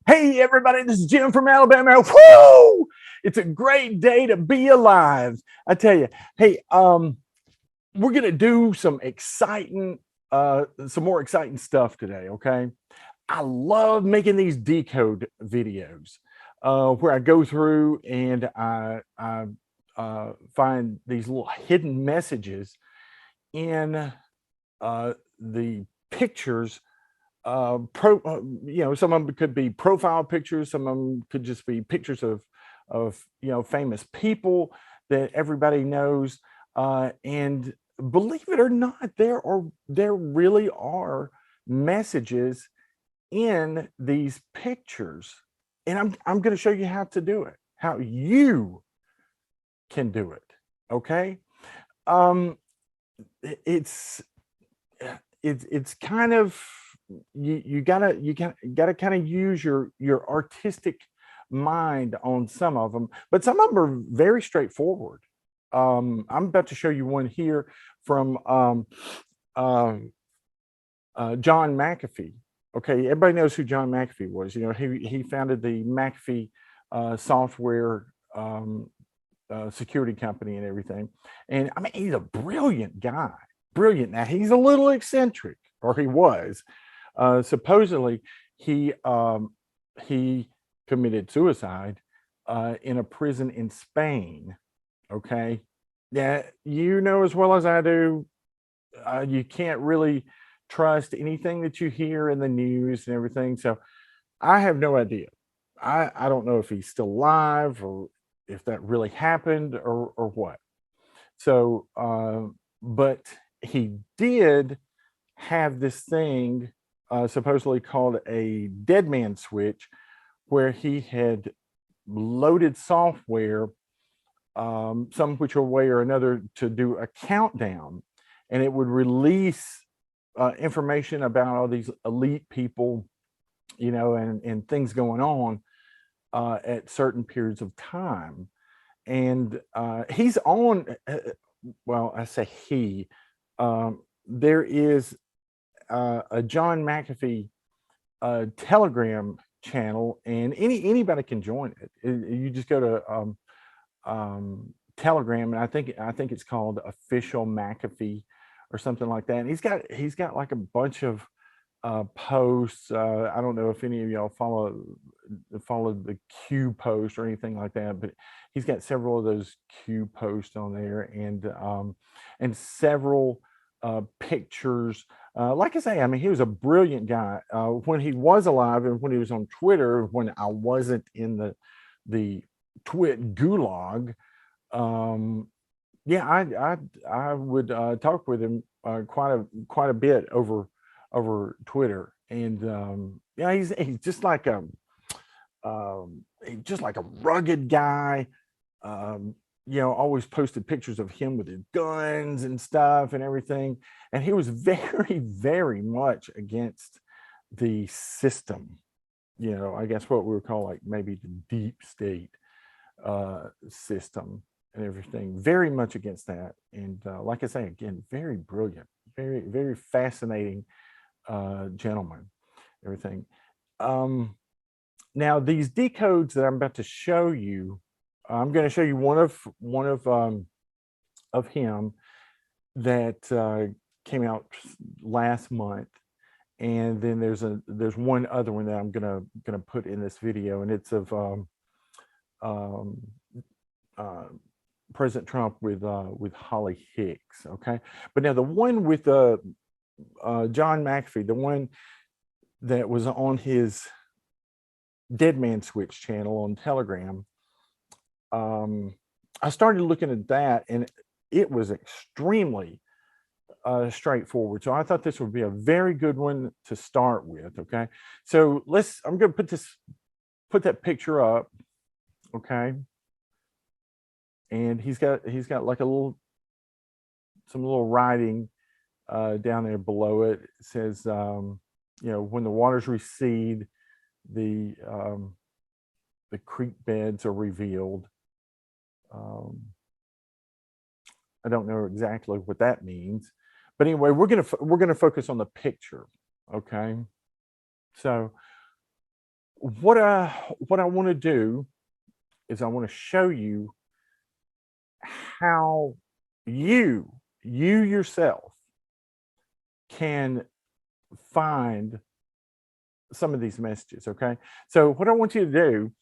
Hey, everybody, this is Jim from Alabama. Woo! It's a great day to be alive. I tell you, hey, we're going to do some more exciting stuff today, okay? I love making these decode videos where I go through and I find these little hidden messages in the pictures some of them could be profile pictures, some of them could just be pictures of famous people that everybody knows, and believe it or not, there really are messages in these pictures, and I'm going to show you how to do it, how you can do it. Okay. um it's it's kind of, you gotta kind of use your artistic mind on some of them, but some of them are very straightforward. I'm about to show you one here from um, John McAfee. Okay, everybody knows who John McAfee was. You know, he founded the McAfee software security company and everything. And I mean, he's a brilliant guy, brilliant. Now he's a little eccentric, or he was. Supposedly, he committed suicide in a prison in Spain. Okay, yeah, you know as well as I do, you can't really trust anything that you hear in the news and everything. So I have no idea. I don't know if he's still alive or if that really happened or what. So, but he did have this thing supposedly called a dead man switch, where he had loaded software, some which way or another, to do a countdown, and it would release information about all these elite people, and things going on at certain periods of time. And he's on, well, I say he, there is a John McAfee Telegram channel, and anybody can join it. You just go to Telegram, and I think it's called Official McAfee or something like that. And he's got like a bunch of posts. I don't know if any of y'all follow the Q post or anything like that, but he's got several of those Q posts on there, and several pictures. Like I say, I mean, he was a brilliant guy when he was alive, and when he was on Twitter, when I wasn't in the twit gulag. um yeah, I would talk with him quite a bit over Twitter. And yeah, he's just like a rugged guy. Um, always posted pictures of him with his guns and stuff and everything. And he was very, very much against the system. I guess what we would call like maybe the deep state system and everything. Very much against that. And like I say, again, very brilliant, very, very fascinating gentleman, everything. Now these decodes that I'm about to show you, I'm going to show you one of him that came out last month, and then there's one other one that I'm gonna put in this video, and it's of um, uh, President Trump with Holly Hicks. Okay, but now the one with John McAfee, the one that was on his Dead Man Switch channel on Telegram, I started looking at that, and it was extremely straightforward. So I thought this would be a very good one to start with. Okay, so I'm going to put that picture up. Okay, and he's got like some little writing down there below it. It says, when the waters recede, the creek beds are revealed. I don't know exactly what that means, but anyway, we're gonna focus on the picture. Okay, so what I want to do is I want to show you how you yourself can find some of these messages. Okay, so what I want you to do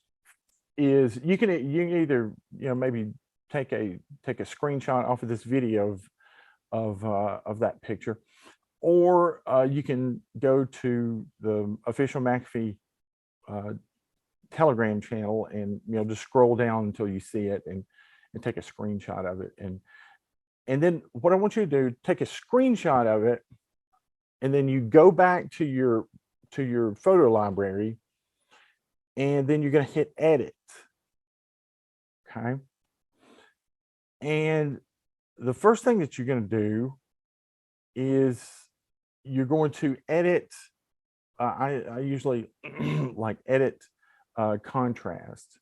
is you can either maybe take a screenshot off of this video of that picture, or you can go to the official McAfee Telegram channel and just scroll down until you see it and take a screenshot of it, and then what I want you to do, take a screenshot of it, and then you go back to your photo library, and then you're going to hit edit. Okay, and the first thing that you're going to do is you're going to edit. I usually like edit contrast,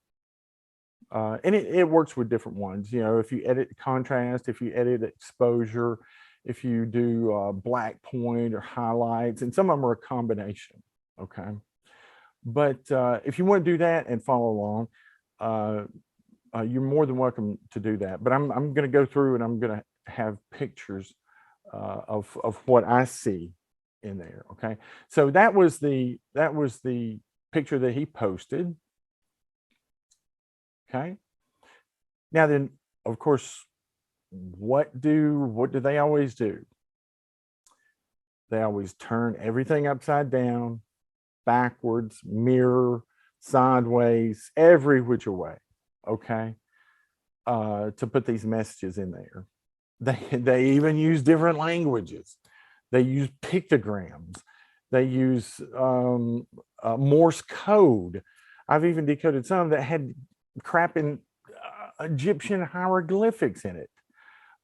and it works with different ones. If you edit contrast, if you edit exposure, if you do black point or highlights, and some of them are a combination. Okay, but if you want to do that and follow along, you're more than welcome to do that. But I'm going to go through and I'm going to have pictures of what I see in there. Okay, so that was the picture that he posted. Okay, now then, of course, what do they always do? They always turn everything upside down, backwards, mirror, sideways, every which way. Okay, to put these messages in there. They even use different languages. They use pictograms. They use Morse code. I've even decoded some that had crap in Egyptian hieroglyphics in it.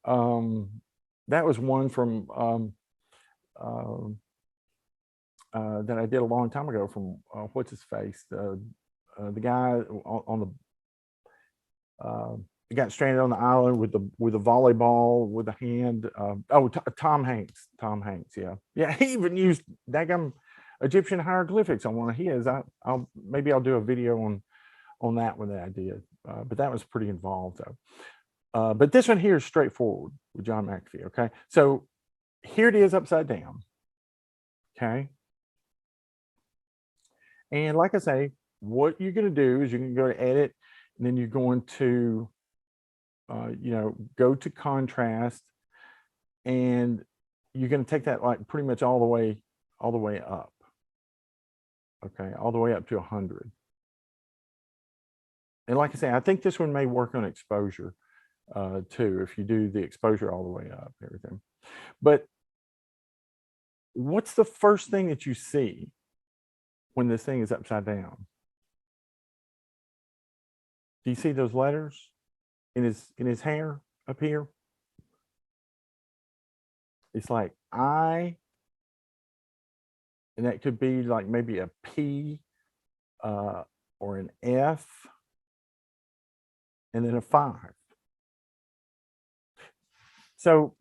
That was one from that I did a long time ago from what's his face, the guy on the got stranded on the island with the volleyball with a hand. Tom Hanks. Yeah. He even used daggum Egyptian hieroglyphics on one of his. I'll do a video on that one that I did, but that was pretty involved though. But this one here is straightforward with John McAfee. Okay, so here it is upside down. Okay, and like I say, what you're going to do is you can go to edit, and then you're going to go to contrast, and you're going to take that like pretty much all the way up. Okay, all the way up to 100. And like I say, I think this one may work on exposure too, if you do the exposure all the way up, everything. But what's the first thing that you see when this thing is upside down? Do you see those letters in his hair up here? It's like I, and that could be like maybe a P or an F, and then a 5. So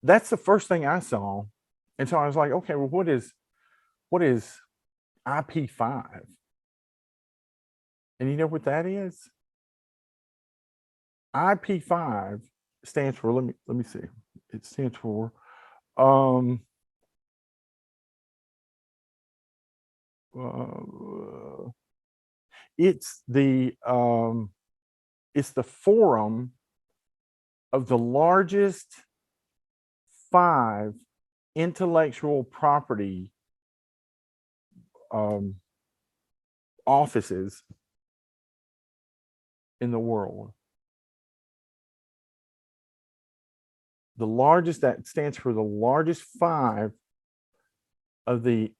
that's the first thing I saw. And so I was like, okay, well, what is IP5? And you know what that is? IP5 stands for, let me see. It stands for it's the forum of the largest 5 intellectual property offices in the world. The largest, that stands for the largest 5 of the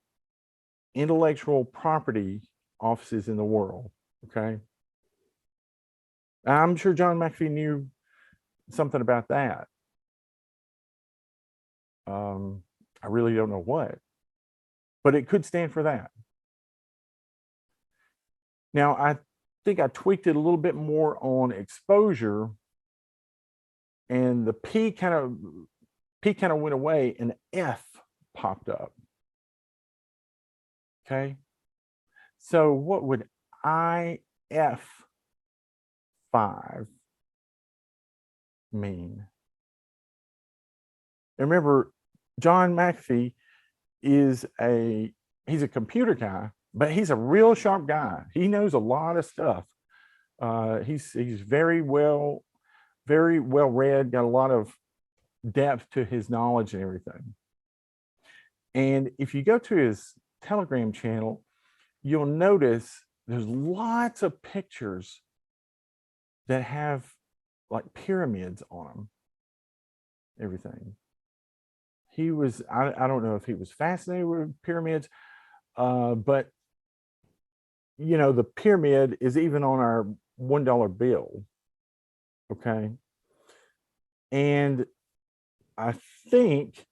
intellectual property offices in the world. Okay, I'm sure John McAfee knew something about that. I really don't know what, but it could stand for that. Now, I think I tweaked it a little bit more on exposure, and the P kind of went away, and the F popped up. Okay, So what would IF5 mean? Remember, John McAfee he's a computer guy, but he's a real sharp guy. He knows a lot of stuff. He's very well read, got a lot of depth to his knowledge and everything. And if you go to his Telegram channel, you'll notice there's lots of pictures that have like pyramids on them, everything. He was, I don't know if he was fascinated with pyramids, but you know, the pyramid is even on our $1 bill. Okay. And I think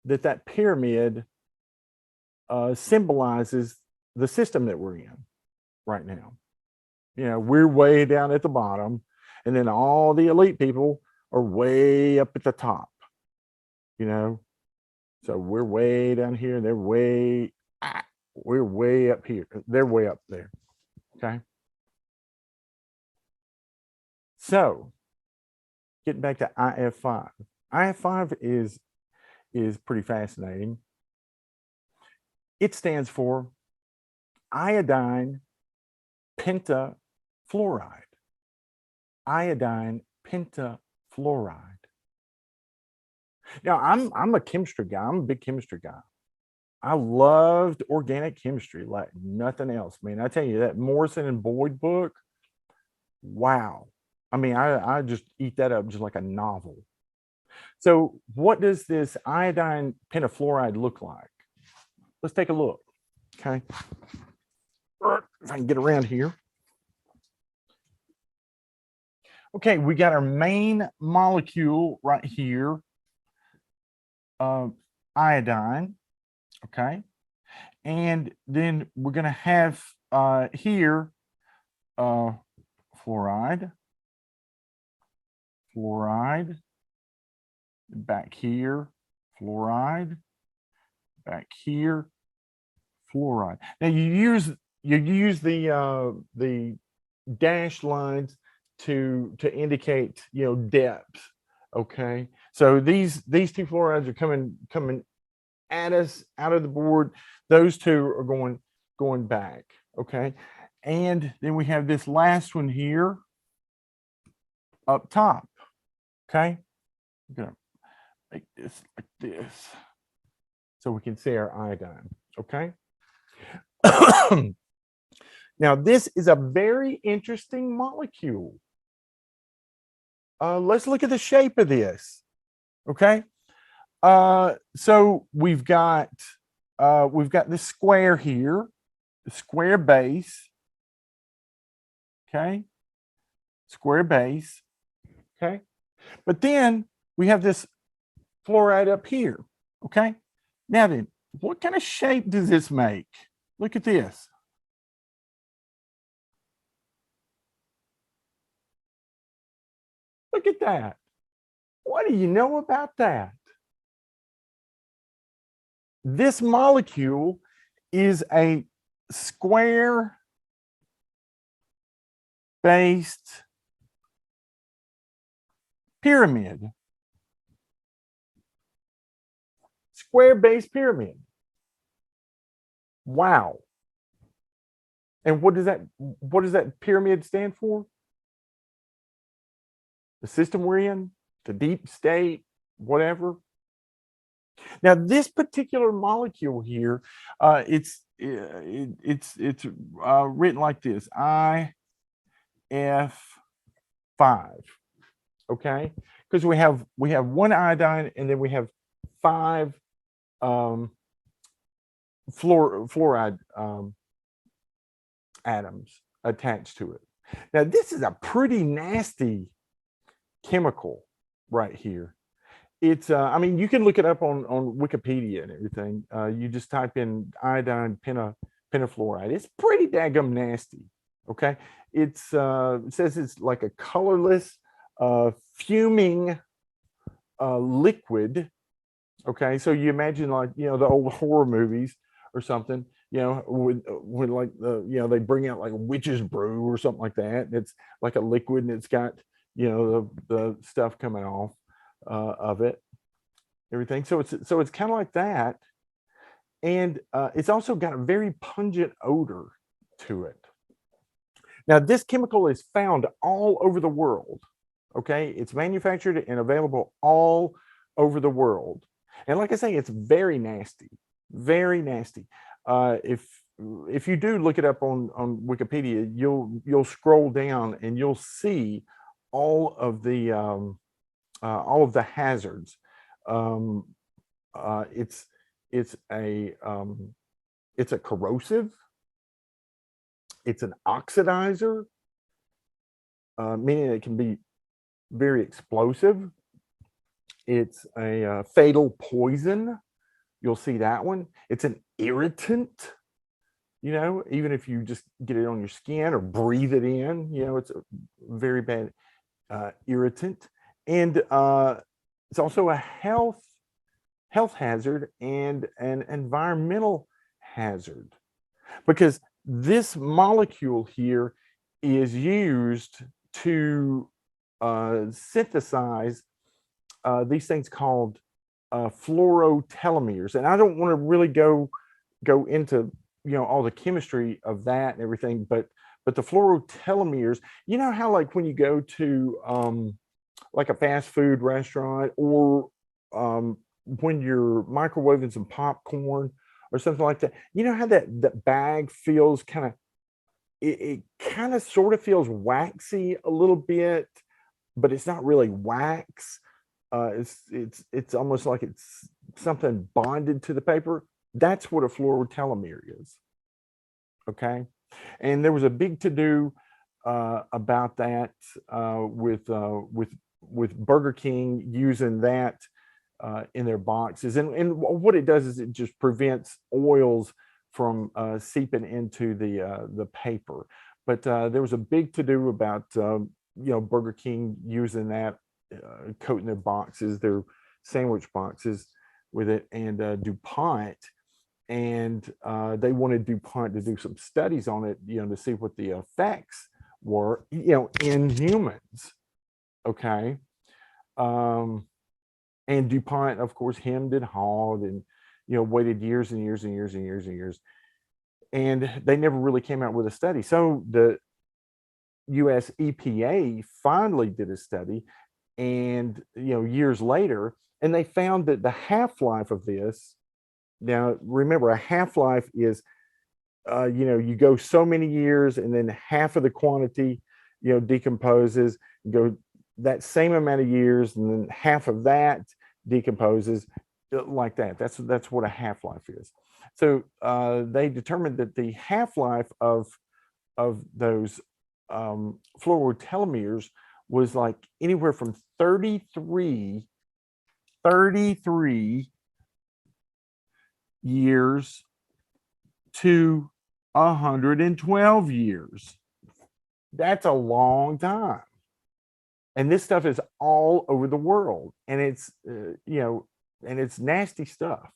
that pyramid symbolizes the system that we're in right now. You know, we're way down at the bottom, and then all the elite people are way up at the top, you know. So we're way down here, they're we're way up here, they're way up there. Okay. So getting back to IF5. IF5 is pretty fascinating. It stands for iodine pentafluoride. Iodine pentafluoride. Now, I'm a chemistry guy. I'm a big chemistry guy. I loved organic chemistry like nothing else. Man, I tell you, that Morrison and Boyd book, wow. I mean, I just eat that up just like a novel. So what does this iodine pentafluoride look like? Let's take a look. Okay. If I can get around here. Okay, we got our main molecule right here, iodine. Okay. And then we're going to have here fluoride, back here, fluoride, back here, fluoride. Now you use the dashed lines to indicate, you know, depth. Okay, so these two fluorides are coming at us out of the board. Those two are going back. Okay, and then we have this last one here up top. Okay, I'm gonna make this like this so we can see our iodine. Okay. Now this is a very interesting molecule. Let's look at the shape of this. Okay. So we've got this square here, the square base. Okay. Square base. Okay. But then we have this fluoride up here. Okay. Now then, what kind of shape does this make? Look at this. Look at that. What do you know about that? This molecule is a square based pyramid. Square based pyramid. Wow. And what does that pyramid stand for? The system we're in, the deep state, whatever. Now, this particular molecule here, it's written like this: IF5. Okay, because we have one iodine, and then we have 5 fluoride atoms attached to it. Now, this is a pretty nasty chemical right here. It's I mean, you can look it up on Wikipedia and everything. You just type in iodine pentafluoride. It's pretty daggum nasty. Okay, it says it's like a colorless fuming liquid. Okay, so you imagine, like, you know, the old horror movies or something. when like they bring out like a witch's brew or something like that. And it's like a liquid and it's got, the stuff coming off of it, everything. So it's kind of like that. And it's also got a very pungent odor to it. Now, this chemical is found all over the world. Okay, it's manufactured and available all over the world. And like I say, it's very nasty, very nasty. If you do look it up on Wikipedia, you'll scroll down and you'll see all of the hazards. Um, it's it's a it's a corrosive. It's an oxidizer, meaning it can be very explosive. It's a fatal poison. You'll see that one. It's an irritant. Even if you just get it on your skin or breathe it in, it's a very bad irritant. And it's also a health hazard and an environmental hazard, because this molecule here is used to synthesize these things called fluorotelomeres. And I don't want to really go into all the chemistry of that and everything, but the fluorotelomeres, how like when you go to like a fast food restaurant, or when you're microwaving some popcorn or something like that, how that bag feels kind of, it kind of sort of feels waxy a little bit, but it's not really wax. It's almost like it's something bonded to the paper. That's what a fluorotelomere is. Okay, and there was a big to-do about that with Burger King using that in their boxes, and what it does is it just prevents oils from seeping into the paper. But there was a big to-do about Burger King using that, coating their boxes, their sandwich boxes with it, and DuPont, and they wanted DuPont to do some studies on it, to see what the effects were, in humans. Okay. And DuPont, of course, hemmed and hawed and, waited years and years and years and years and years. And they never really came out with a study. So the US EPA finally did a study, and, years later, and they found that the half-life of this, now remember, a half-life is, you go so many years and then half of the quantity, decomposes, go that same amount of years and then half of that decomposes, like that. That's what a half-life is. So they determined that the half-life of those fluorotelomeres was like anywhere from 33 years to 112 years. That's a long time. And this stuff is all over the world, and it's and it's nasty stuff,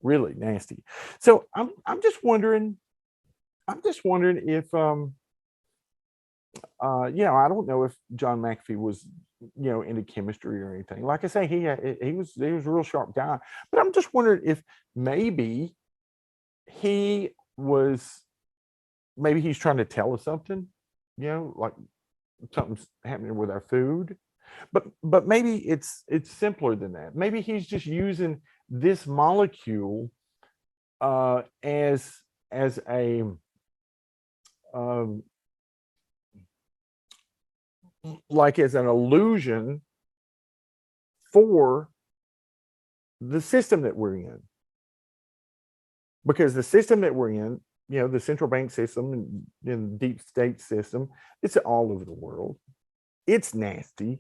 really nasty. So I'm just wondering if I don't know if John McAfee was into chemistry or anything. Like I say, he was a real sharp guy, but I'm just wondering if maybe he was maybe he's trying to tell us something, like something's happening with our food, but maybe it's simpler than that. Maybe he's just using this molecule as a like as an illusion for the system that we're in, because the system that we're in, the central bank system and deep state system, it's all over the world. It's nasty.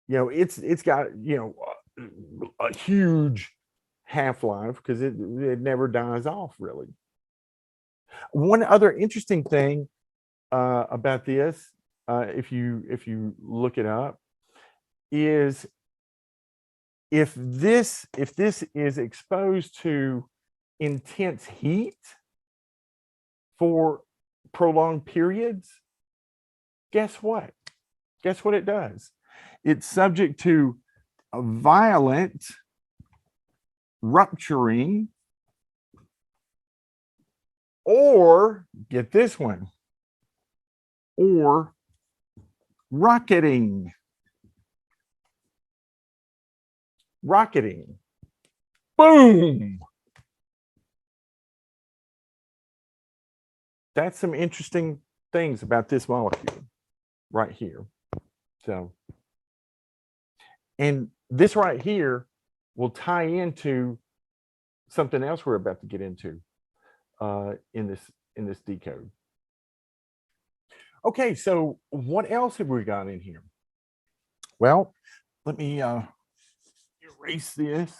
It's got a huge half-life because it never dies off, really. One other interesting thing about this, if you look it up, is if this is exposed to intense heat for prolonged periods, guess what? Guess what it does? It's subject to a violent rupturing, or get this one, or rocketing. Rocketing. Boom. That's some interesting things about this molecule right here. So, and this right here will tie into something else we're about to get into in this decode. Okay, so what else have we got in here? Well, let me erase this.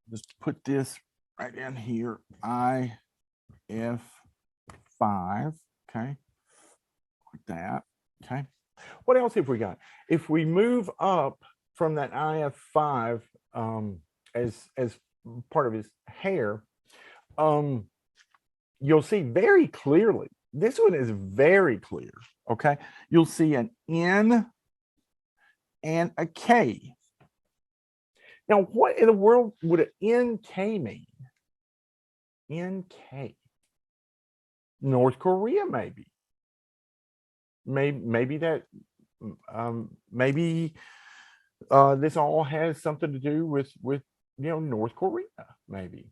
Just put this right down here. IF5. Okay, like that. Okay. What else have we got? If we move up from that IF5 as part of his hair, you'll see very clearly. This one is very clear. Okay, you'll see an N and a K. Now, what in the world would an NK mean? NK. North Korea, maybe. Maybe that. Maybe this all has something to do with North Korea. Maybe.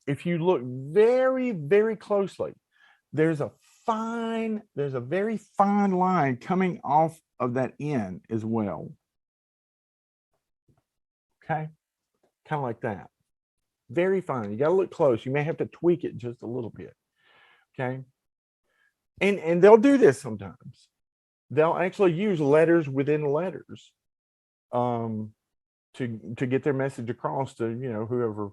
If you look very, very closely, there's a very fine line coming off of that N as well. Okay, kind of like that. Very fine. You got to look close. You may have to tweak it just a little bit. Okay, and they'll do this sometimes. They'll actually use letters within letters to get their message across to whoever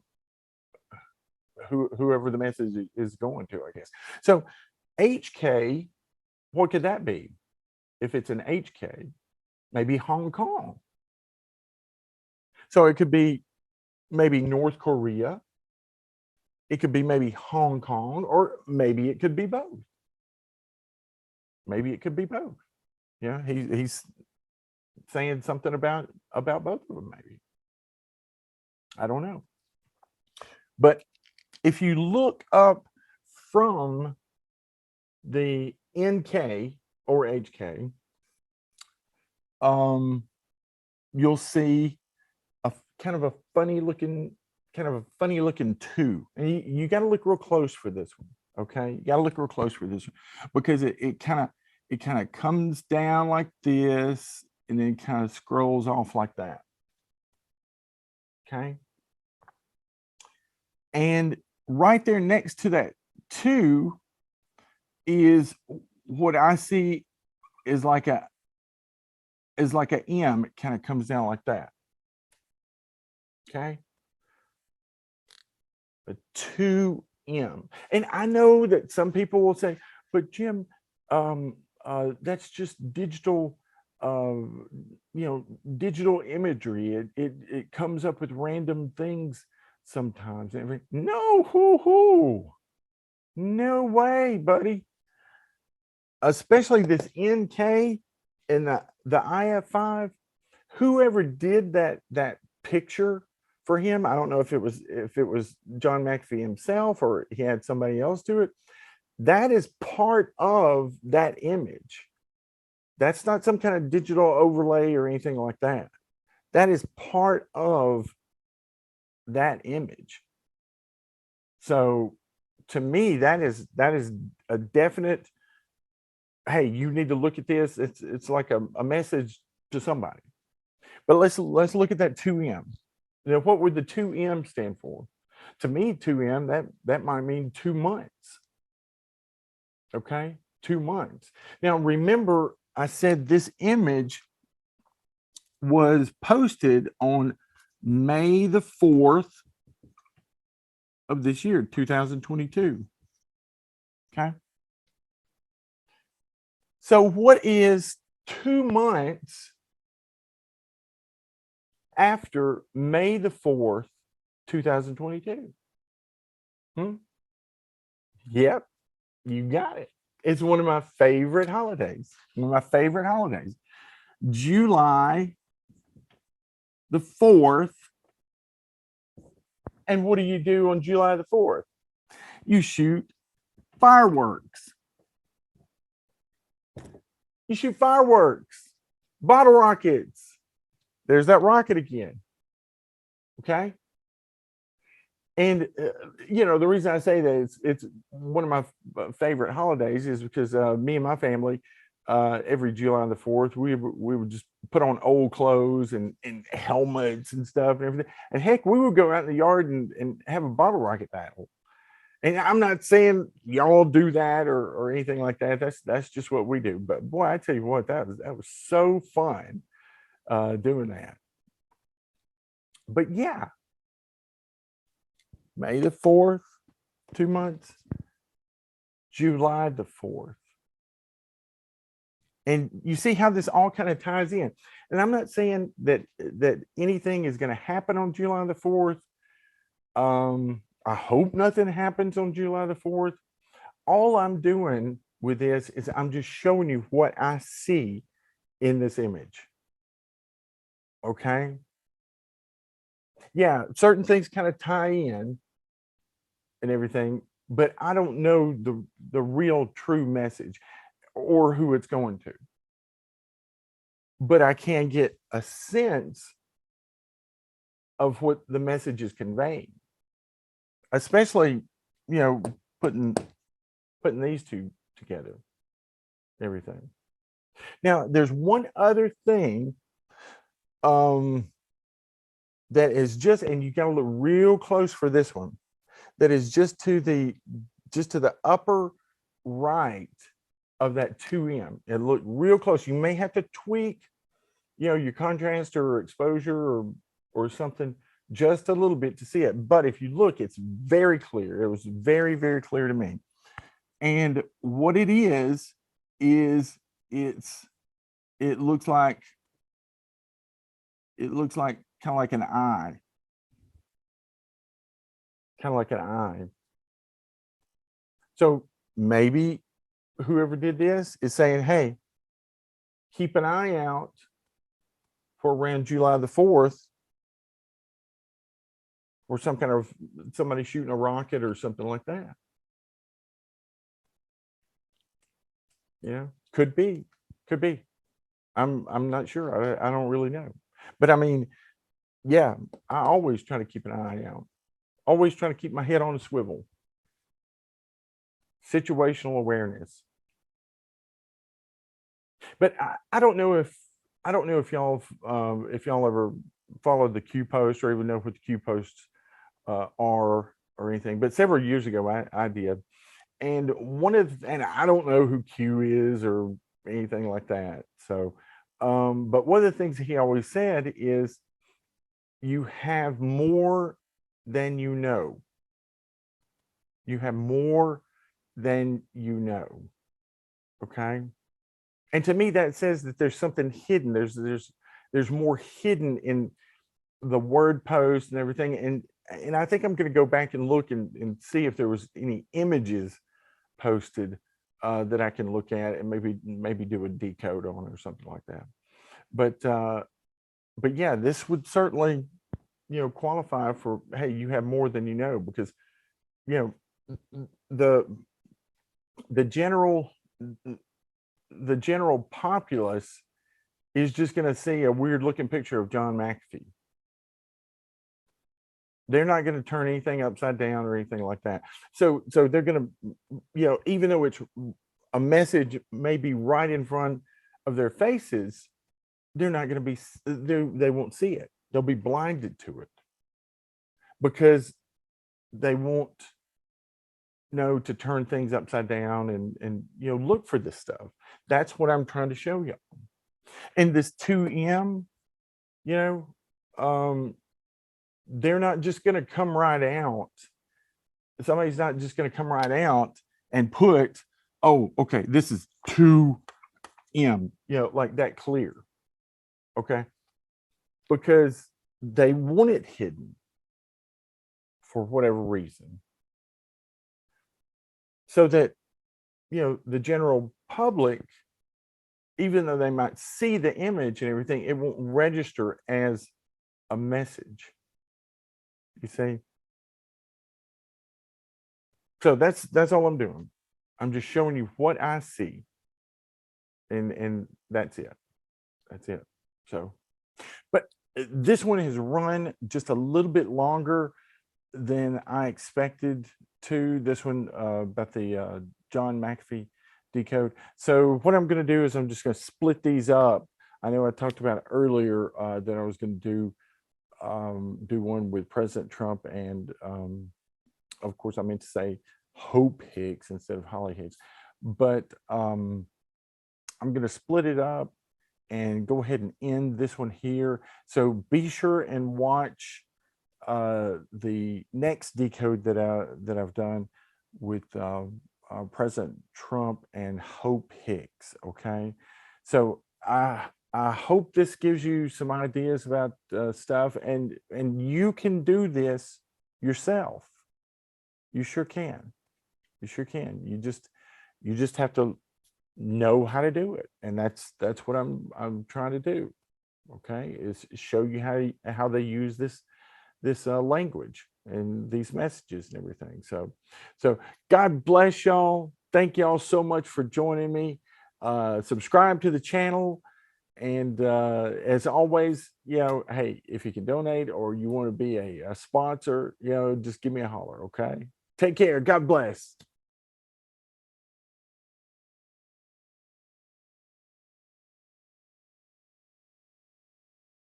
the message is going to, I guess. So HK, what could that be? If it's an HK, maybe Hong Kong. So it could be maybe North Korea. It could be maybe Hong Kong, or maybe it could be both. Maybe it could be both. Yeah, he's saying something about both of them, maybe. I don't know. But if you look up from the NK or HK, you'll see a kind of a funny looking two, and you got to look real close for this one. Okay, you got to look real close for this one, because it kind of comes down like this and then kind of scrolls off like that. Okay, and right there next to that two is what I see is like a M. It kind of comes down like that. Okay, a 2M. And I know that some people will say, but Jim, that's just digital, digital imagery. It comes up with random things sometimes. No, no way, buddy. Especially this NK and the IF5. Whoever did that picture for him, I don't know if it was John McAfee himself or he had somebody else do it. That is part of that image. That's not some kind of digital overlay or anything like that. That is part of that image. So to me, that is a definite, hey, you need to look at this. It's like a message to somebody. But let's look at that 2M. What would the 2M stand for? To me, 2M, that might mean 2 months. Okay, 2 months. Now remember, I said this image was posted on May the 4th of this year, 2022. Okay. So what is 2 months after May the 4th, 2022. Yep, you got it. It's one of my favorite holidays. One of my favorite holidays. July the 4th. And what do you do on July the 4th? You shoot fireworks. You shoot fireworks, bottle rockets. There's that rocket again. Okay. And, you know, the reason I say that it's one of my favorite holidays is because me and my family, every July the 4th, we would just put on old clothes and helmets and stuff and everything. And heck, we would go out in the yard and have a bottle rocket battle. And I'm not saying y'all do that or anything like that. That's just what we do. But boy, I tell you what, that was so fun doing that. But yeah, May the 4th, 2 months, July the 4th. And you see how this all kind of ties in. And I'm not saying that anything is going to happen on July the 4th. I hope nothing happens on July the 4th. All I'm doing with this is I'm just showing you what I see in this image. Okay. Yeah, certain things kind of tie in and everything, but I don't know the real true message or who it's going to. But I can get a sense of what the message is conveying. Especially, you know, putting these two together, everything. Now, there's one other thing that is just, and you got to look real close for this one, that is just to the upper right of that 2M. And look real close. You may have to tweak, you know, your contrast or exposure or something just a little bit to see it. But if you look, it's very clear. It was very, very clear to me. And what it is it looks like kind of like an eye. Kind of like an eye. So maybe whoever did this is saying, hey, keep an eye out for around July the 4th. Or some kind of somebody shooting a rocket or something like that. Yeah, could be. I'm not sure. I don't really know. But I mean, yeah, I always try to keep an eye out. Always trying to keep my head on a swivel. Situational awareness. But I don't know if y'all ever followed the Q post or even know what the Q posts are or anything, but several years ago I did. And and I don't know who Q is or anything like that. So, but one of the things he always said is you have more than you know. You have more than you know. Okay. And to me, that says that there's something hidden. There's more hidden in the word post and everything. And I think I'm going to go back and look and see if there was any images posted that I can look at and maybe do a decode on or something like that. But yeah, this would certainly, you know, qualify for, hey, you have more than you know, because, you know, the general populace is just going to see a weird looking picture of John McAfee. They're not going to turn anything upside down or anything like that. So they're going to, you know, even though it's a message maybe right in front of their faces, they're not going to be, they won't see it. They'll be blinded to it because they won't know to turn things upside down and you know, look for this stuff. That's what I'm trying to show you. And this 2M, you know, they're not just going to come right out. Somebody's not just going to come right out and put, oh, okay, this is 2 M, like that clear. Okay. Because they want it hidden for whatever reason. So that, the general public, even though they might see the image and everything, it won't register as a message. You see? So that's all I'm doing. I'm just showing you what I see. And that's it. That's it. So, but this one has run just a little bit longer than I expected to. This one about the John McAfee Decode. So what I'm going to do is I'm just going to split these up. I know I talked about earlier that I was going to do one with President Trump, and of course I meant to say Hope Hicks instead of Holly Hicks, but I'm going to split it up and go ahead and end this one here. So be sure and watch the next decode that I've done with President Trump and Hope Hicks. Okay, so I hope this gives you some ideas about stuff, and you can do this yourself. You sure can. You sure can. You just have to know how to do it, and that's what I'm trying to do. Okay, is show you how they use this language and these messages and everything. So God bless y'all. Thank y'all so much for joining me. Subscribe to the channel, and as always, hey, if you can donate or you want to be a sponsor, just give me a holler. Okay, take care. God bless.